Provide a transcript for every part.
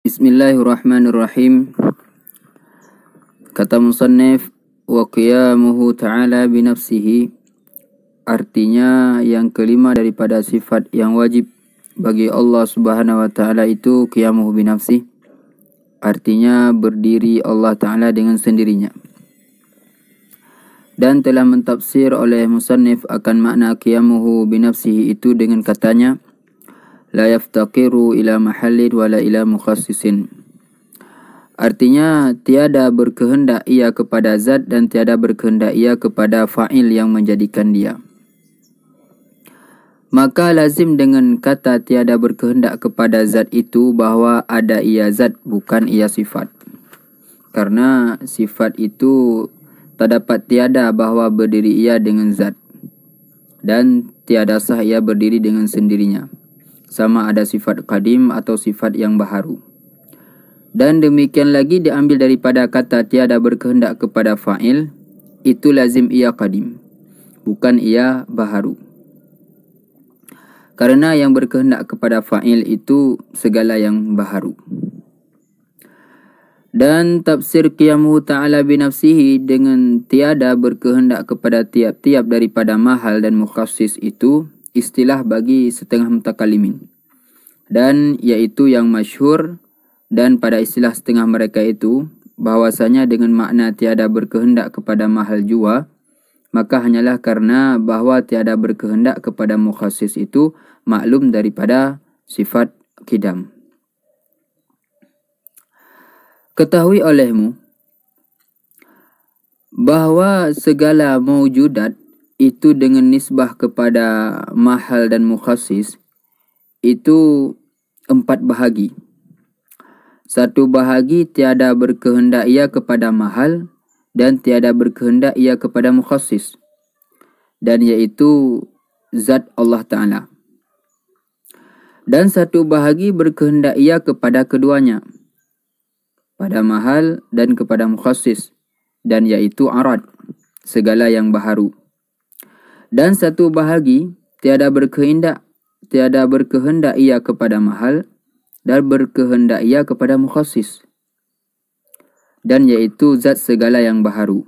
Bismillahirrahmanirrahim. Kata musannif, wa qiyamuhu ta'ala binafsihi, artinya yang kelima daripada sifat yang wajib bagi Allah subhanahu wa ta'ala itu qiyamuhu binafsihi, artinya berdiri Allah ta'ala dengan sendirinya. Dan telah mentafsir oleh musannif akan makna qiyamuhu binafsihi itu dengan katanya, la yaftaqiru ila mahallin wala ila mukhassisin. Artinya tiada berkehendak ia kepada zat dan tiada berkehendak ia kepada fa'il yang menjadikan dia. Maka lazim dengan kata tiada berkehendak kepada zat itu bahawa ada ia zat, bukan ia sifat. Karena sifat itu tak dapat tiada bahawa berdiri ia dengan zat, dan tiada sah ia berdiri dengan sendirinya, sama ada sifat qadim atau sifat yang baharu. Dan demikian lagi diambil daripada kata tiada berkehendak kepada fa'il, itu lazim ia qadim, bukan ia baharu. Karena yang berkehendak kepada fa'il itu segala yang baharu. Dan tafsir qiyamuhu ta'ala binafsihi dengan tiada berkehendak kepada tiap-tiap daripada mahal dan mukhassis itu istilah bagi setengah mutakalimin, dan iaitu yang masyhur. Dan pada istilah setengah mereka itu, bahwasanya dengan makna tiada berkehendak kepada mahal jua, maka hanyalah karena bahawa tiada berkehendak kepada mukhassis itu maklum daripada sifat qidam. Ketahui olehmu bahawa segala maujudat itu dengan nisbah kepada mahal dan mukhassis itu 4 bahagi. 1 bahagi tiada berkehendak ia kepada mahal dan tiada berkehendak ia kepada mukhassis, dan iaitu zat Allah Ta'ala. Dan 1 bahagi berkehendak ia kepada keduanya, pada mahal dan kepada mukhassis, dan iaitu arad, segala yang baharu. Dan 1 bahagi tiada berkehendak ia kepada mahal dan berkehendak ia kepada mukhassis, dan iaitu zat segala yang baharu.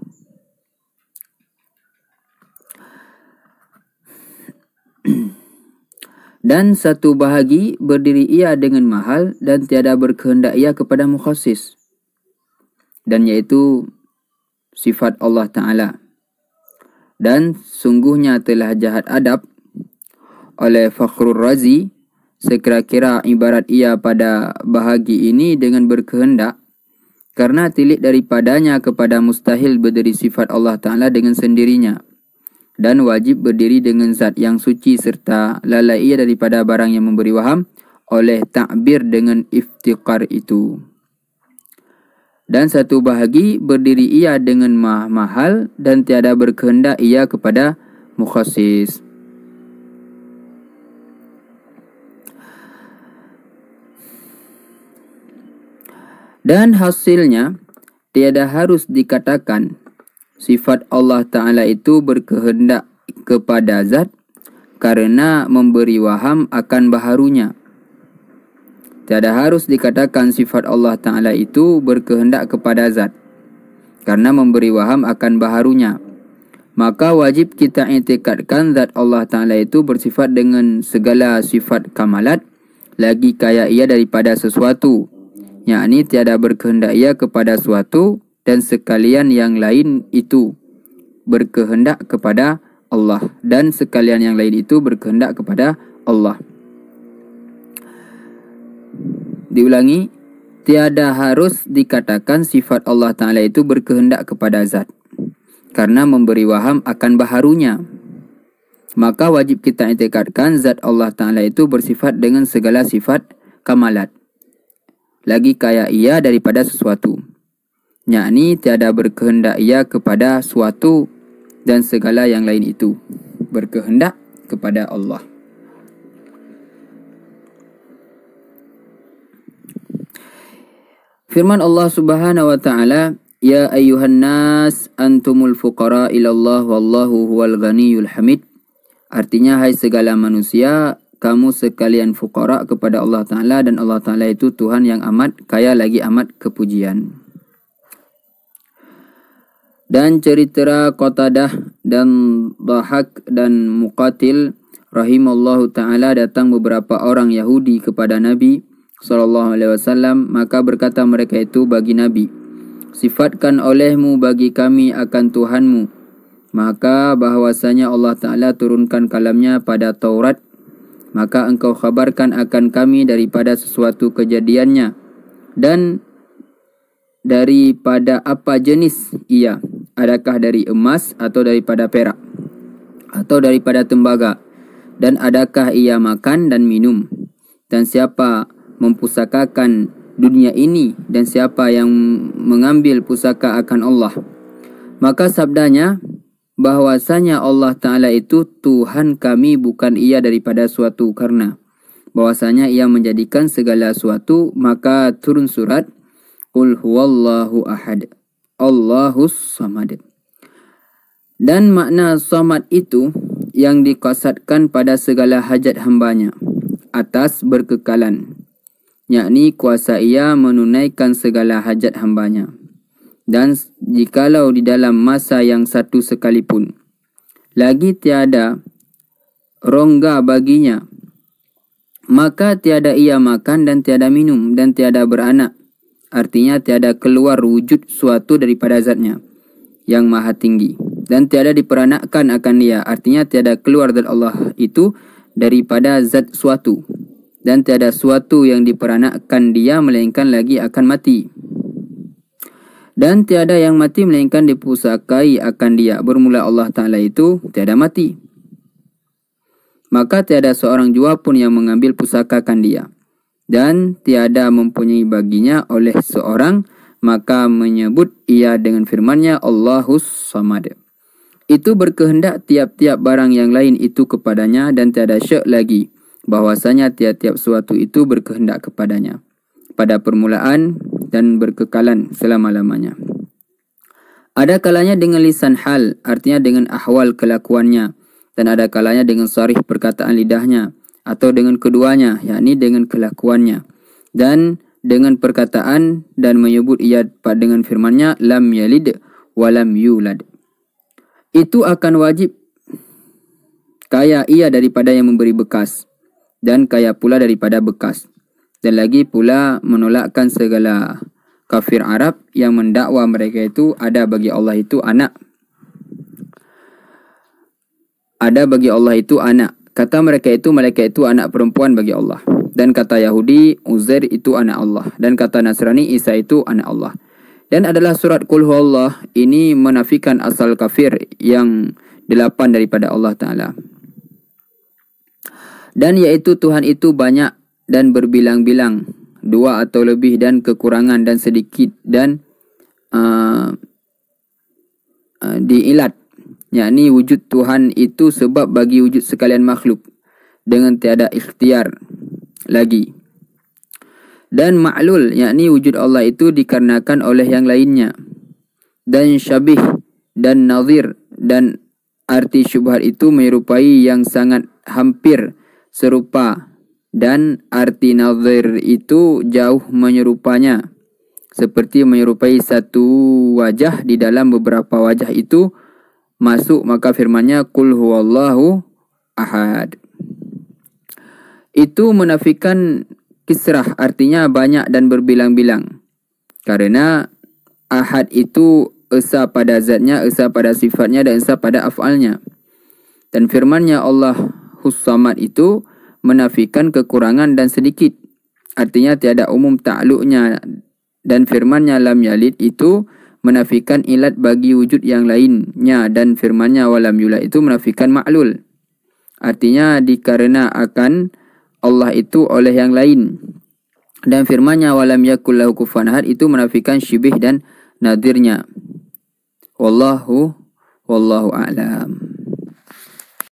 Dan 1 bahagi berdiri ia dengan mahal dan tiada berkehendak ia kepada mukhassis, dan iaitu sifat Allah Ta'ala. Dan sungguhnya telah jahat adab oleh Fakhrur Razi sekira-kira ibarat ia pada bahagi ini dengan berkehendak, karena tilik daripadanya kepada mustahil berdiri sifat Allah Ta'ala dengan sendirinya, dan wajib berdiri dengan zat yang suci serta lalai ia daripada barang yang memberi waham oleh takbir dengan iftiqar itu. Dan 1 bahagi berdiri ia dengan mahal dan tiada berkehendak ia kepada mukhassis. Dan hasilnya tiada harus dikatakan sifat Allah Ta'ala itu berkehendak kepada zat karena memberi waham akan baharunya. Tiada harus dikatakan sifat Allah Ta'ala itu berkehendak kepada zat karena memberi waham akan baharunya. Maka wajib kita i'tikadkan zat Allah Ta'ala itu bersifat dengan segala sifat kamalat, lagi kaya ia daripada sesuatu, yakni tiada berkehendak ia kepada suatu, dan sekalian yang lain itu berkehendak kepada Allah, dan sekalian yang lain itu berkehendak kepada Allah. Diulangi, tiada harus dikatakan sifat Allah Ta'ala itu berkehendak kepada zat karena memberi waham akan baharunya. Maka wajib kita i'tikadkan zat Allah Ta'ala itu bersifat dengan segala sifat kamalat, lagi kaya ia daripada sesuatu, yakni tiada berkehendak ia kepada suatu, dan segala yang lain itu berkehendak kepada Allah. Firman Allah Subhanahu wa Ta'ala, ya ayyuhan nas antumul fuqara ilallah wallahu huwal ghaniyul hamid. Artinya, hai segala manusia, kamu sekalian fuqara kepada Allah Ta'ala, dan Allah Ta'ala itu Tuhan yang amat kaya lagi amat kepujian. Dan cerita Qatadah dan Dhahak dan Muqatil rahimallahu ta'ala, datang beberapa orang Yahudi kepada Nabi SAW, maka berkata mereka itu bagi Nabi, sifatkan olehmu bagi kami akan Tuhanmu, maka bahwasanya Allah Ta'ala turunkan kalamnya pada Taurat, maka engkau khabarkan akan kami daripada sesuatu kejadiannya, dan daripada apa jenis ia, adakah dari emas atau daripada perak atau daripada tembaga, dan adakah ia makan dan minum, dan siapa mempusakakan dunia ini, dan siapa yang mengambil pusaka akan Allah. Maka sabdanya, bahwasanya Allah Ta'ala itu Tuhan kami, bukan ia daripada suatu, karena bahwasanya ia menjadikan segala suatu. Maka turun surat Qul huwallahu ahad Allahus samad. Dan makna samad itu yang dikasatkan pada segala hajat hambanya atas berkekalan, yakni kuasa ia menunaikan segala hajat hambanya, dan jikalau di dalam masa yang satu sekalipun lagi tiada rongga baginya, maka tiada ia makan dan tiada minum dan tiada beranak. Artinya tiada keluar wujud suatu daripada zatnya yang maha tinggi, dan tiada diperanakkan akan dia. Artinya tiada keluar dari Allah itu daripada zat suatu, dan tiada suatu yang diperanakkan dia melainkan lagi akan mati, dan tiada yang mati melainkan dipusakai akan dia. Bermula Allah Ta'ala itu tiada mati, maka tiada seorang jua pun yang mengambil pusaka akan dia, dan tiada mempunyai baginya oleh seorang, maka menyebut ia dengan firman-Nya Allahus samad. Itu berkehendak tiap-tiap barang yang lain itu kepadanya, dan tiada syak lagi bahwasanya tiap-tiap suatu itu berkehendak kepadanya pada permulaan dan berkekalan selama-lamanya. Ada kalanya dengan lisan hal, artinya dengan ahwal kelakuannya, dan ada kalanya dengan sarih perkataan lidahnya, atau dengan keduanya, yakni dengan kelakuannya dan dengan perkataan, dan menyebut ia dengan firman-Nya lam yalid wa lam yulad. Itu akan wajib kaya ia daripada yang memberi bekas, dan kaya pula daripada bekas, dan lagi pula menolakkan segala kafir Arab yang mendakwa mereka itu ada bagi Allah itu anak. Ada bagi Allah itu anak. Kata mereka itu malaikat itu anak perempuan bagi Allah. Dan kata Yahudi Uzair itu anak Allah. Dan kata Nasrani Isa itu anak Allah. Dan adalah surat Qul huwallah ini menafikan asal kafir yang 8 daripada Allah Ta'ala. Dan yaitu Tuhan itu banyak dan berbilang-bilang, 2 atau lebih, dan kekurangan dan sedikit, dan diilat, yakni wujud Tuhan itu sebab bagi wujud sekalian makhluk dengan tiada ikhtiar lagi. Dan ma'lul, yakni wujud Allah itu dikarenakan oleh yang lainnya. Dan syabih dan nazir, dan arti syubhat itu menyerupai yang sangat hampir serupa, dan arti nazir itu jauh menyerupanya, seperti menyerupai satu wajah di dalam beberapa wajah itu masuk. Maka firman-Nya Qul huwallahu ahad. Itu menafikan kisrah, artinya banyak dan berbilang-bilang, karena ahad itu esa pada zatnya, esa pada sifatnya, dan esa pada af'alnya. Dan firman-Nya Allahus samad itu menafikan kekurangan dan sedikit, artinya tiada umum ta'aluknya. Dan firman-Nya lam yalid itu menafikan ilat bagi wujud yang lainnya, dan firman-Nya walam yulad itu menafikan ma'lul, artinya dikarena akan Allah itu oleh yang lain. Dan firman-Nya walam yakul lahu kufuwan ahad itu menafikan syibih dan nadirnya. Wallahu a'lam.